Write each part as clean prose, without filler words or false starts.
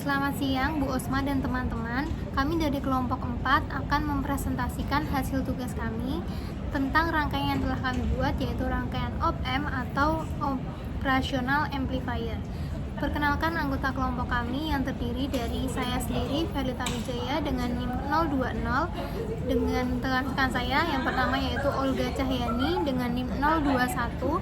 Selamat siang Bu Osma dan teman-teman. Kami dari kelompok 4 akan mempresentasikan hasil tugas kami tentang rangkaian yang telah kami buat, yaitu rangkaian op-amp atau operational amplifier. Perkenalkan anggota kelompok kami yang terdiri dari saya sendiri, Ferlita Wijaya dengan NIM 020, dengan rekan saya yang pertama yaitu Olga Cahyani dengan NIM 021,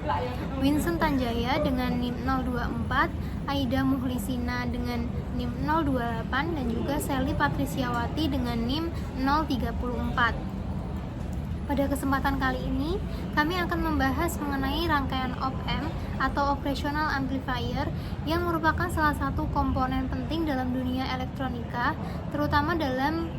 Vincent Tanjaya dengan NIM 024, Aida Muhlisina dengan NIM 028, dan juga Sally Patriciawati dengan NIM 034. Pada kesempatan kali ini, kami akan membahas mengenai rangkaian op-amp atau operational amplifier yang merupakan salah satu komponen penting dalam dunia elektronika, terutama dalam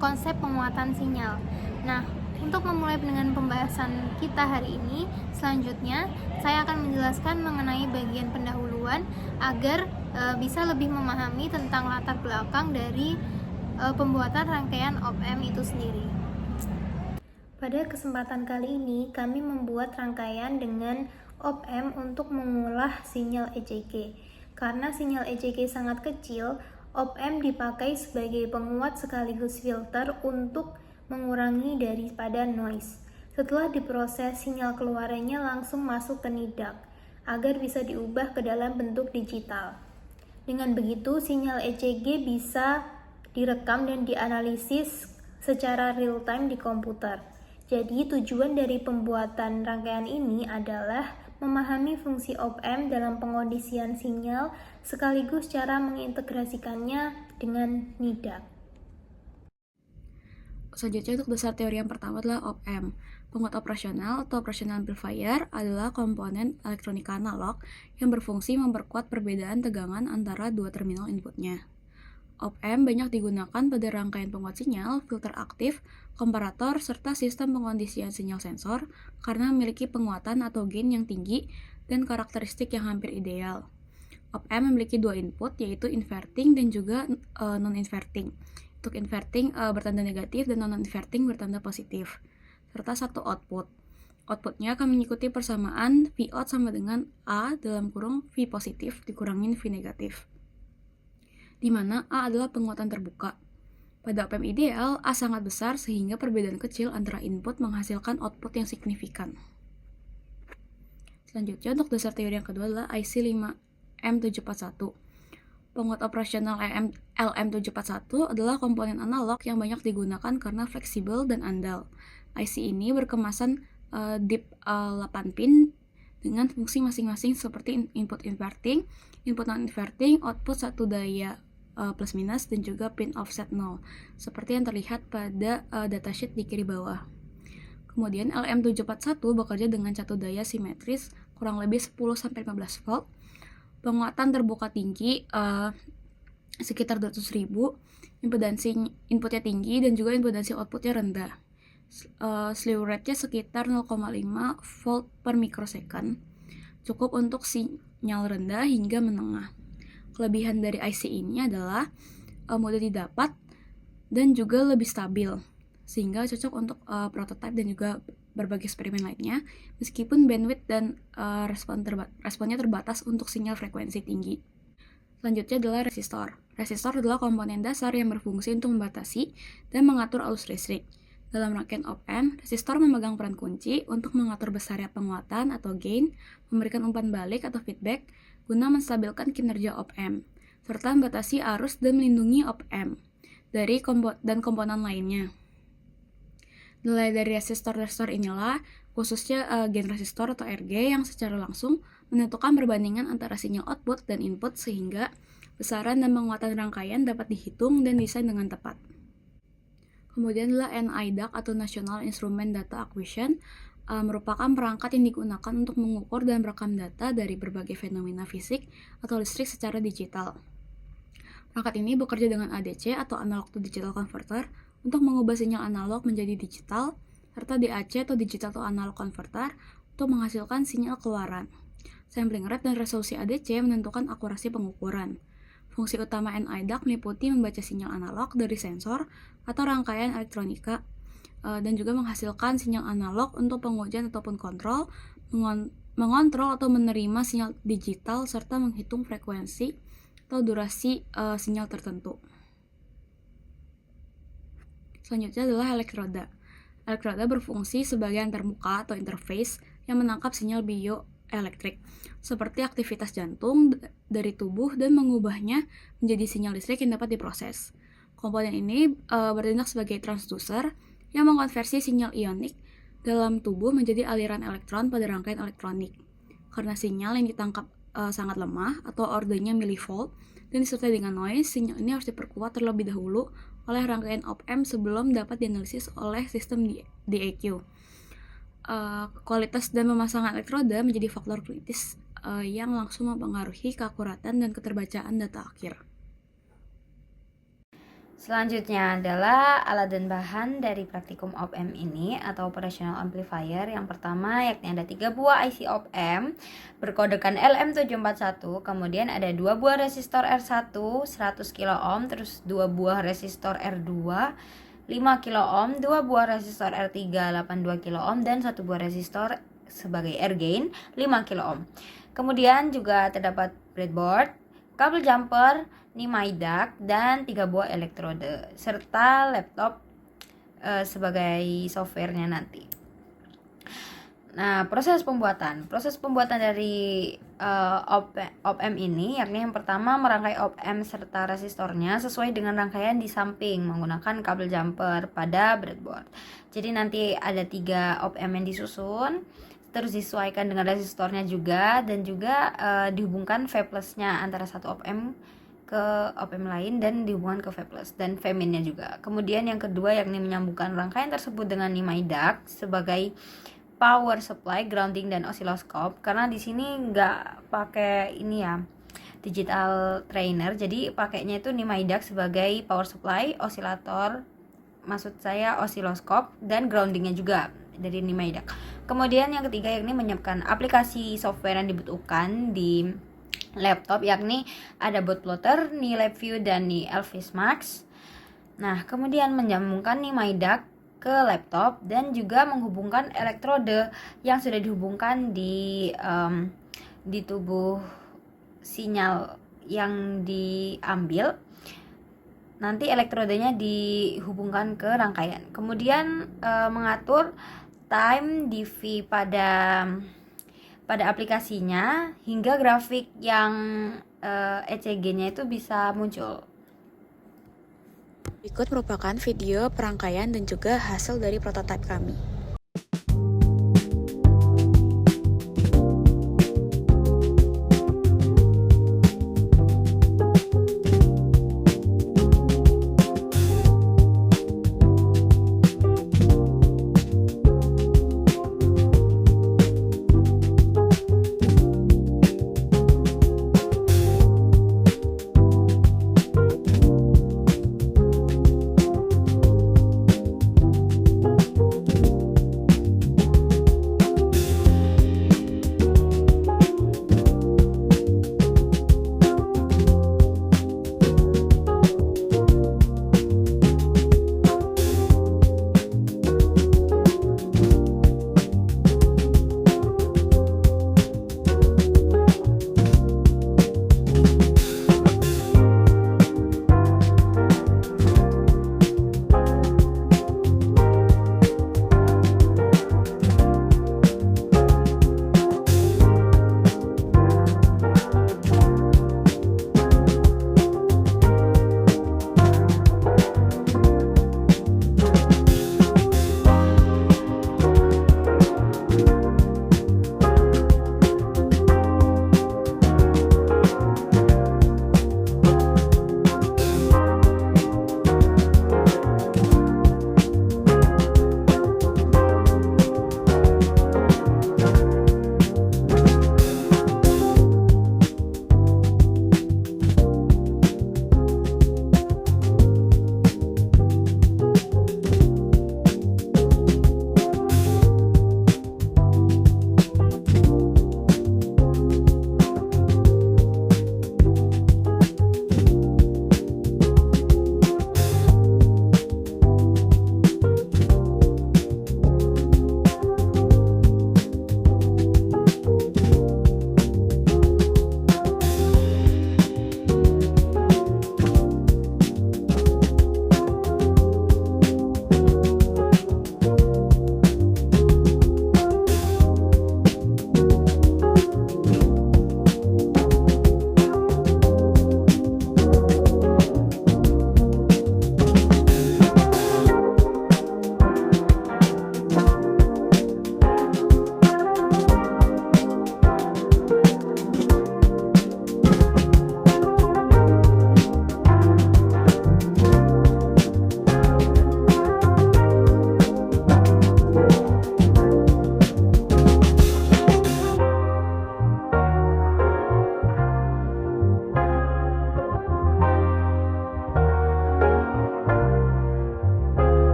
konsep penguatan sinyal. Nah, untuk memulai dengan pembahasan kita hari ini, selanjutnya saya akan menjelaskan mengenai bagian pendahuluan agar bisa lebih memahami tentang latar belakang dari pembuatan rangkaian op-amp itu sendiri. Pada kesempatan kali ini, kami membuat rangkaian dengan op-amp untuk mengolah sinyal ECG. Karena sinyal ECG sangat kecil, op-amp dipakai sebagai penguat sekaligus filter untuk mengurangi daripada noise. Setelah diproses, sinyal keluarannya langsung masuk ke NIDAC, agar bisa diubah ke dalam bentuk digital. Dengan begitu, sinyal ECG bisa direkam dan dianalisis secara real-time di komputer. Jadi tujuan dari pembuatan rangkaian ini adalah memahami fungsi op-amp dalam pengondisian sinyal sekaligus cara mengintegrasikannya dengan NIDAC. Selanjutnya untuk dasar teori yang pertama adalah op-amp. Penguat operasional atau operational amplifier adalah komponen elektronika analog yang berfungsi memperkuat perbedaan tegangan antara dua terminal inputnya. Op-amp banyak digunakan pada rangkaian penguat sinyal, filter aktif, komparator, serta sistem pengondisian sinyal sensor karena memiliki penguatan atau gain yang tinggi dan karakteristik yang hampir ideal. Op-amp memiliki dua input, yaitu inverting dan juga non-inverting. Untuk inverting bertanda negatif dan non-inverting bertanda positif, serta satu output. Outputnya akan mengikuti persamaan V out sama dengan A dalam kurung V positif dikurangin V negatif, di mana A adalah penguatan terbuka. Pada op-amp ideal, A sangat besar sehingga perbedaan kecil antara input menghasilkan output yang signifikan. Selanjutnya untuk dasar teori yang kedua adalah IC 5M741. Penguat operasional LM741 adalah komponen analog yang banyak digunakan karena fleksibel dan andal. IC ini berkemasan DIP 8 pin dengan fungsi masing-masing seperti input inverting, input non-inverting, output satu daya plus minus, dan juga pin offset 0, seperti yang terlihat pada datasheet di kiri bawah. Kemudian LM741 bekerja dengan satu daya simetris kurang lebih 10-15 volt, penguatan terbuka tinggi sekitar 200.000, impedansi inputnya tinggi dan juga impedansi outputnya rendah. Slew rate-nya sekitar 0,5 volt per mikrosecond, cukup untuk sinyal rendah hingga menengah. Kelebihan dari IC ini adalah mudah didapat dan juga lebih stabil, sehingga cocok untuk prototipe dan juga berbagai eksperimen lainnya, meskipun bandwidth dan responnya terbatas untuk sinyal frekuensi tinggi. Selanjutnya adalah resistor. Resistor adalah komponen dasar yang berfungsi untuk membatasi dan mengatur arus listrik. Dalam rangkaian op-amp, resistor memegang peran kunci untuk mengatur besarnya penguatan atau gain, memberikan umpan balik atau feedback, guna menstabilkan kinerja op-amp, serta membatasi arus dan melindungi op-amp dari komponen lainnya. Nilai dari resistor-resistor inilah, khususnya gain resistor atau RG, yang secara langsung menentukan perbandingan antara sinyal output dan input sehingga besaran dan penguatan rangkaian dapat dihitung dan desain dengan tepat. Kemudian adalah NIDAC atau National Instrument Data Acquisition, merupakan perangkat yang digunakan untuk mengukur dan merekam data dari berbagai fenomena fisik atau listrik secara digital. Perangkat ini bekerja dengan ADC atau Analog to Digital Converter untuk mengubah sinyal analog menjadi digital, serta DAC atau Digital to Analog Converter untuk menghasilkan sinyal keluaran. Sampling rate dan resolusi ADC menentukan akurasi pengukuran. Fungsi utama NIDAC meliputi membaca sinyal analog dari sensor atau rangkaian elektronika, dan juga menghasilkan sinyal analog untuk pengujian ataupun kontrol, mengontrol atau menerima sinyal digital, serta menghitung frekuensi atau durasi sinyal tertentu. Selanjutnya adalah elektroda. Elektroda berfungsi sebagai antarmuka atau interface yang menangkap sinyal bioelektrik, seperti aktivitas jantung dari tubuh dan mengubahnya menjadi sinyal listrik yang dapat diproses. Komponen ini bertindak sebagai transducer yang mengkonversi sinyal ionik dalam tubuh menjadi aliran elektron pada rangkaian elektronik. Karena sinyal yang ditangkap sangat lemah atau ordernya milivolt dan disertai dengan noise, sinyal ini harus diperkuat terlebih dahulu oleh rangkaian op-amp sebelum dapat dianalisis oleh sistem DAQ. Kualitas dan pemasangan elektroda menjadi faktor kritis yang langsung mempengaruhi keakuratan dan keterbacaan data akhir. Selanjutnya adalah alat dan bahan dari praktikum op-amp ini atau operational amplifier. Yang pertama yakni ada 3 buah IC op-amp berkodekan LM741, kemudian ada 2 buah resistor R1 100 kΩ, terus 2 buah resistor R2 5 kΩ, 2 buah resistor R3 82 kΩ, dan 1 buah resistor sebagai air gain 5 kΩ. Kemudian juga terdapat breadboard, kabel jumper, nimai duct, dan 3 buah elektrode, serta laptop sebagai softwarenya nanti. Nah, proses pembuatan dari op-amp ini yakni yang pertama merangkai op-amp serta resistornya sesuai dengan rangkaian di samping menggunakan kabel jumper pada breadboard. Jadi nanti ada 3 op-amp yang disusun, terus disesuaikan dengan resistornya juga, dan juga dihubungkan V plusnya antara satu op-amp ke op-amp lain dan dihubungkan ke V plus dan V minnya juga. Kemudian yang kedua yakni menyambungkan rangkaian tersebut dengan nimai duct sebagai power supply, grounding, dan osiloskop. Karena di sini nggak pakai ini ya, digital trainer, jadi pakainya itu nimai duct sebagai power supply, osilator, maksud saya osiloskop, dan groundingnya juga dari nimai duct. Kemudian yang ketiga yakni menyiapkan aplikasi software yang dibutuhkan di laptop, yakni ada bootloader, Ni LabVIEW, dan Ni Elvis Max. Nah, kemudian menyambungkan nimai duct ke laptop dan juga menghubungkan elektrode yang sudah dihubungkan di tubuh sinyal yang diambil. Nanti elektrodenya dihubungkan ke rangkaian. Kemudian mengatur time DV pada aplikasinya hingga grafik yang ECG-nya itu bisa muncul. Berikut merupakan video perangkaian dan juga hasil dari prototipe kami.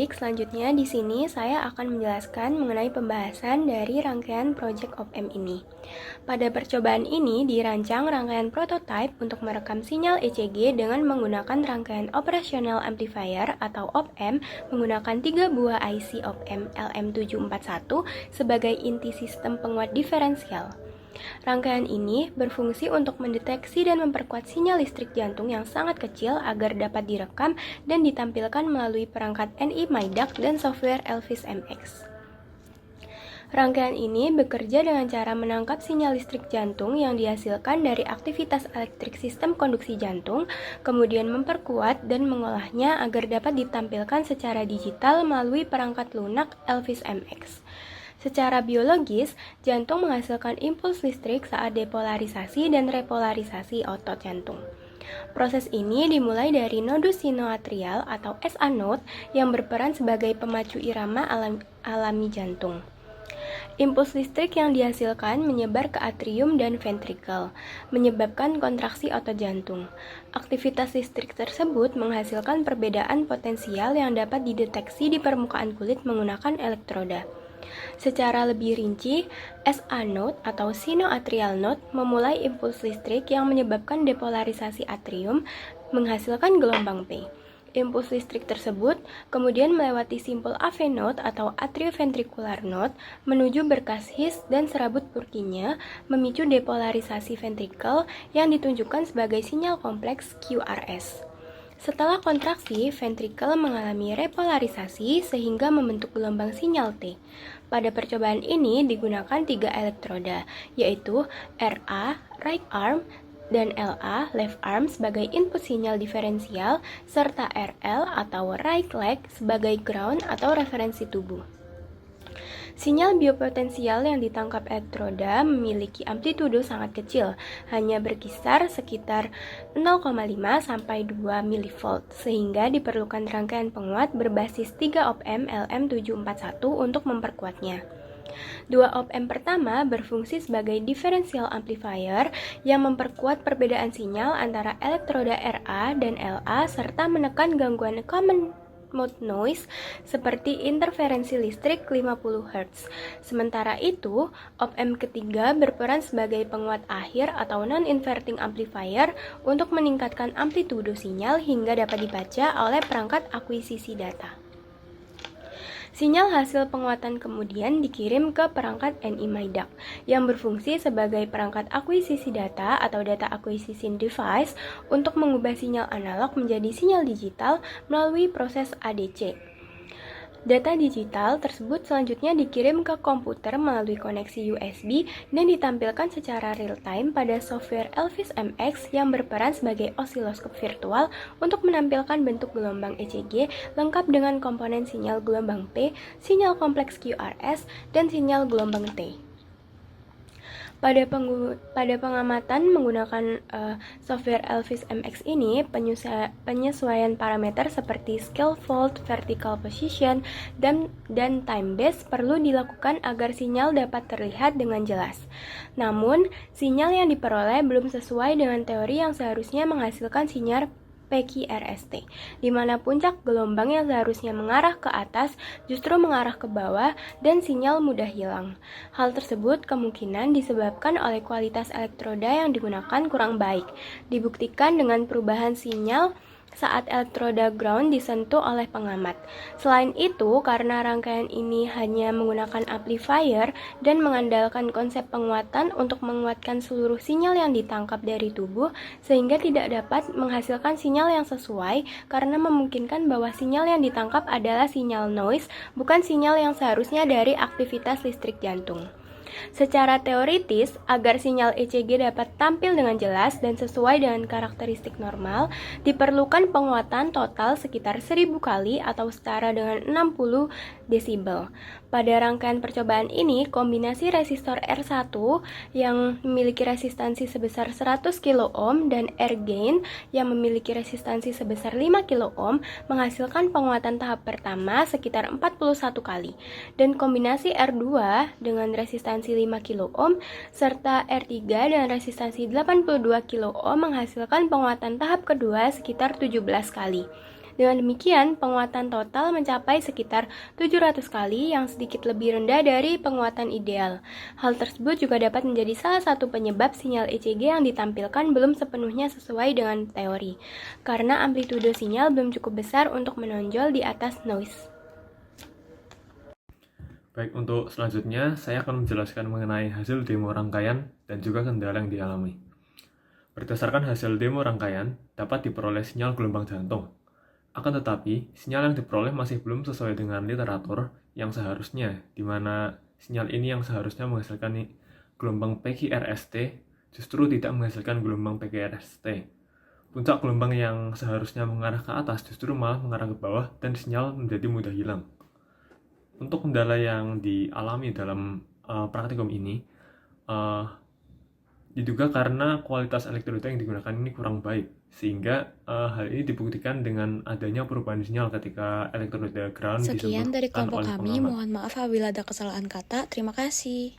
Baik, selanjutnya di sini saya akan menjelaskan mengenai pembahasan dari rangkaian Project OpAmp ini. Pada percobaan ini dirancang rangkaian prototipe untuk merekam sinyal ECG dengan menggunakan rangkaian operational amplifier atau OpAmp menggunakan 3 buah IC OpAmp LM741 sebagai inti sistem penguat diferensial. Rangkaian ini berfungsi untuk mendeteksi dan memperkuat sinyal listrik jantung yang sangat kecil agar dapat direkam dan ditampilkan melalui perangkat NI MyDuct dan software Elvis MX. Rangkaian ini bekerja dengan cara menangkap sinyal listrik jantung yang dihasilkan dari aktivitas elektrik sistem konduksi jantung, kemudian memperkuat dan mengolahnya agar dapat ditampilkan secara digital melalui perangkat lunak Elvis MX. Secara biologis, jantung menghasilkan impuls listrik saat depolarisasi dan repolarisasi otot jantung. Proses ini dimulai dari nodus sinoatrial atau SA node yang berperan sebagai pemacu irama alami jantung. Impuls listrik yang dihasilkan menyebar ke atrium dan ventrikel, menyebabkan kontraksi otot jantung. Aktivitas listrik tersebut menghasilkan perbedaan potensial yang dapat dideteksi di permukaan kulit menggunakan elektroda. Secara lebih rinci, SA node atau sinoatrial node memulai impuls listrik yang menyebabkan depolarisasi atrium menghasilkan gelombang P. Impuls listrik tersebut kemudian melewati simpul AV node atau atrioventricular node menuju berkas His dan serabut Purkinje memicu depolarisasi ventrikel yang ditunjukkan sebagai sinyal kompleks QRS. Setelah kontraksi, ventrikel mengalami repolarisasi sehingga membentuk gelombang sinyal T. Pada percobaan ini digunakan 3 elektroda, yaitu RA, right arm, dan LA, left arm sebagai input sinyal diferensial, serta RL atau right leg sebagai ground atau referensi tubuh. Sinyal biopotensial yang ditangkap elektroda memiliki amplitudo sangat kecil, hanya berkisar sekitar 0,5 sampai 2 mV, sehingga diperlukan rangkaian penguat berbasis 3 OpAmp LM741 untuk memperkuatnya. 2 OpAmp pertama berfungsi sebagai differential amplifier yang memperkuat perbedaan sinyal antara elektroda RA dan LA serta menekan gangguan common mode noise seperti interferensi listrik 50 Hz. Sementara itu, OpAmp ketiga berperan sebagai penguat akhir atau non-inverting amplifier untuk meningkatkan amplitudo sinyal hingga dapat dibaca oleh perangkat akuisisi data. Sinyal hasil penguatan kemudian dikirim ke perangkat NI MyDuct yang berfungsi sebagai perangkat akuisisi data atau data acquisition device untuk mengubah sinyal analog menjadi sinyal digital melalui proses ADC. Data digital tersebut selanjutnya dikirim ke komputer melalui koneksi USB dan ditampilkan secara real-time pada software Elvis MX yang berperan sebagai osiloskop virtual untuk menampilkan bentuk gelombang ECG lengkap dengan komponen sinyal gelombang P, sinyal kompleks QRS, dan sinyal gelombang T. Pada pengamatan menggunakan software Elvis MX ini, penyesuaian parameter seperti scale fold, vertical position, dan time base perlu dilakukan agar sinyal dapat terlihat dengan jelas. Namun, sinyal yang diperoleh belum sesuai dengan teori yang seharusnya menghasilkan sinyal PQRST, di mana puncak gelombang yang seharusnya mengarah ke atas justru mengarah ke bawah dan sinyal mudah hilang. Hal tersebut kemungkinan disebabkan oleh kualitas elektroda yang digunakan kurang baik, dibuktikan dengan perubahan sinyal saat elektroda ground disentuh oleh pengamat. Selain itu, karena rangkaian ini hanya menggunakan amplifier dan mengandalkan konsep penguatan untuk menguatkan seluruh sinyal yang ditangkap dari tubuh, sehingga tidak dapat menghasilkan sinyal yang sesuai karena memungkinkan bahwa sinyal yang ditangkap adalah sinyal noise, bukan sinyal yang seharusnya dari aktivitas listrik jantung. Secara teoritis, agar sinyal ECG dapat tampil dengan jelas dan sesuai dengan karakteristik normal, diperlukan penguatan total sekitar 1000 kali atau setara dengan 60 desibel. Pada rangkaian percobaan ini, kombinasi resistor R1 yang memiliki resistansi sebesar 100 kΩ dan R-gain yang memiliki resistansi sebesar 5 kΩ menghasilkan penguatan tahap pertama sekitar 41 kali, dan kombinasi R2 dengan resistansi 5 kΩ serta R3 dengan resistansi 82 kΩ menghasilkan penguatan tahap kedua sekitar 17 kali. Dengan demikian, penguatan total mencapai sekitar 700 kali yang sedikit lebih rendah dari penguatan ideal. Hal tersebut juga dapat menjadi salah satu penyebab sinyal ECG yang ditampilkan belum sepenuhnya sesuai dengan teori, karena amplitudo sinyal belum cukup besar untuk menonjol di atas noise. Baik, untuk selanjutnya saya akan menjelaskan mengenai hasil demo rangkaian dan juga kendala yang dialami. Berdasarkan hasil demo rangkaian, dapat diperoleh sinyal gelombang jantung. Akan tetapi, sinyal yang diperoleh masih belum sesuai dengan literatur yang seharusnya, di mana sinyal ini yang seharusnya menghasilkan gelombang PQRST justru tidak menghasilkan gelombang PQRST. Puncak gelombang yang seharusnya mengarah ke atas justru malah mengarah ke bawah dan sinyal menjadi mudah hilang. Untuk kendala yang dialami dalam praktikum ini diduga karena kualitas elektroda yang digunakan ini kurang baik, sehingga hal ini dibuktikan dengan adanya perubahan sinyal ketika elektroda ground Sekian dari disemprotkan kelompok oleh kami, pengamat. mohon maaf apabila ada kesalahan kata. Terima kasih.